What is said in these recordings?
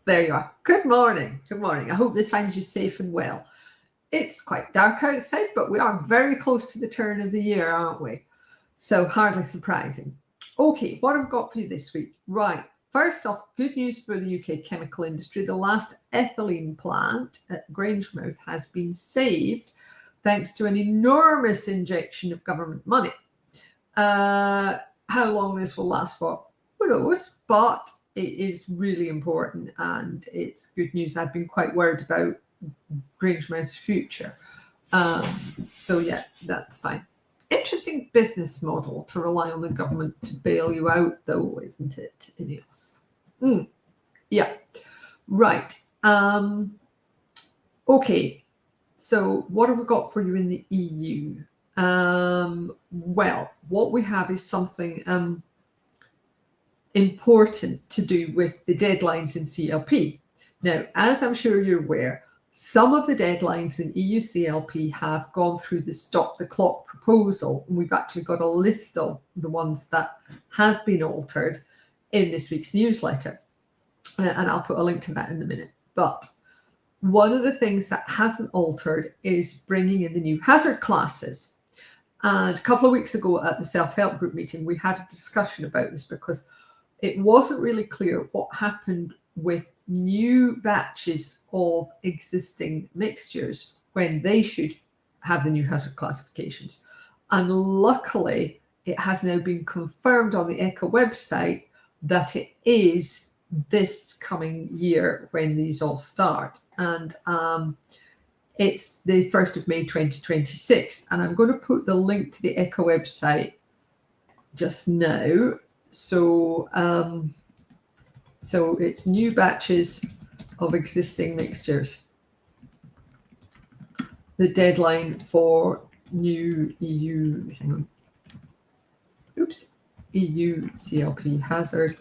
There you are. Good morning. Good morning. I hope this finds you safe and well. It's quite dark outside, but we are very close to the turn of the year, aren't we? So hardly surprising. Okay, what have we got for you this week? Right. First off, good news for the UK chemical industry. The last ethylene plant at Grangemouth has been saved thanks to an enormous injection of government money. How long this will last for, who knows, but it is really important and it's good news. I've been quite worried about Grangemouth's future. So yeah, that's fine. Interesting business model to rely on the government to bail you out, though, isn't it, Ineos? Yeah, right. Okay, so what have we got for you in the EU? Well, what we have is something important to do with the deadlines in CLP. Now, as I'm sure you're aware, some of the deadlines in EU-CLP have gone through the stop the clock proposal, and we've actually got a list of the ones that have been altered in this week's newsletter. And I'll put a link to that in a minute. But one of the things that hasn't altered is bringing in the new hazard classes. And a couple of weeks ago at the self-help group meeting, we had a discussion about this because it wasn't really clear what happened with new batches of existing mixtures when they should have the new hazard classifications. And luckily, it has now been confirmed on the ECHA website that it is this coming year when these all start. And it's the 1st of May 2026. And I'm going to put the link to the ECHA website just now. So, so it's new batches of existing mixtures. The deadline for new EU-CLP hazard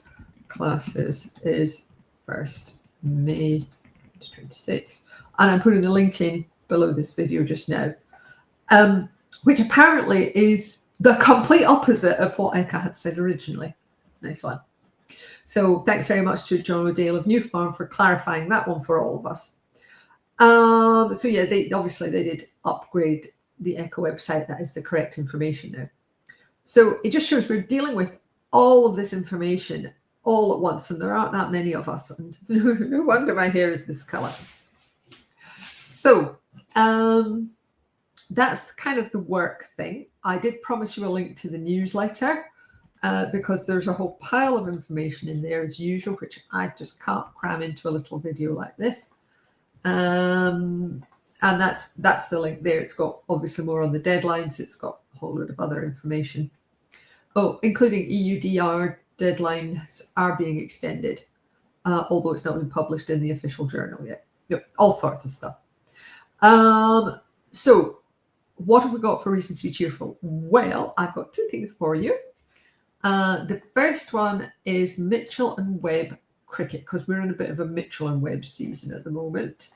classes is 1st May 2026. And I'm putting the link in below this video just now, which apparently is the complete opposite of what ECHA had said originally. Nice one. So thanks very much to John O'Dale of New Farm for clarifying that one for all of us. So yeah, they did upgrade the ECHA website. That is the correct information now. So it just shows we're dealing with all of this information all at once, and there aren't that many of us. And no wonder my hair is this color. So that's kind of the work thing. I did promise you a link to the newsletter because there's a whole pile of information in there as usual, which I just can't cram into a little video like this. And that's the link there. It's got obviously more on the deadlines. It's got a whole load of other information. Oh, including EUDR deadlines are being extended, although it's not been published in the official journal yet. Yep, all sorts of stuff. So what have we got for reasons to be cheerful? Well, I've got two things for you. The first one is Mitchell and Webb cricket, because we're in a bit of a Mitchell and Webb season at the moment.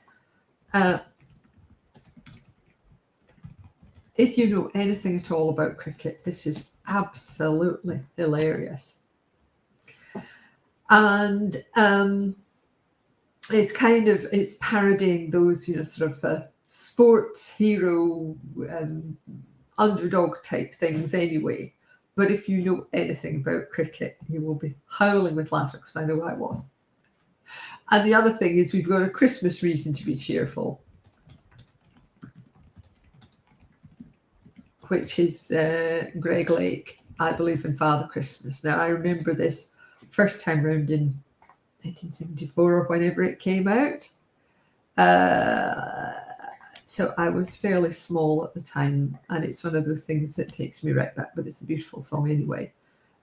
If you know anything at all about cricket, this is absolutely hilarious. And it's parodying those, sort of sports hero, underdog type things anyway. But if you know anything about cricket, you will be howling with laughter, because I know I was. And the other thing is we've got a Christmas reason to be cheerful, which is Greg Lake, I Believe in Father Christmas. Now, I remember this first time round in 1974 or whenever it came out. So I was fairly small at the time, and it's one of those things that takes me right back, but it's a beautiful song anyway.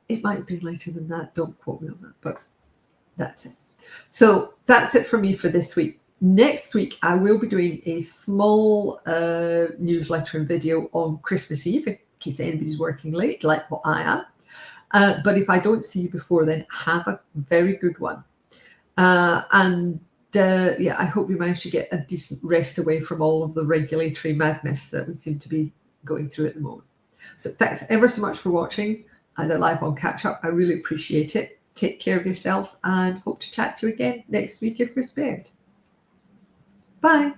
It might have been later than that, don't quote me on that, but that's it. So that's it for me for this week. Next week, I will be doing a small newsletter and video on Christmas Eve, in case anybody's working late, like what I am. But if I don't see you before then, have a very good one. Yeah, I hope you manage to get a decent rest away from all of the regulatory madness that we seem to be going through at the moment. So thanks ever so much for watching, either live or catch up. I really appreciate it. take care of yourselves and hope to chat to you again next week if we're spared. Bye.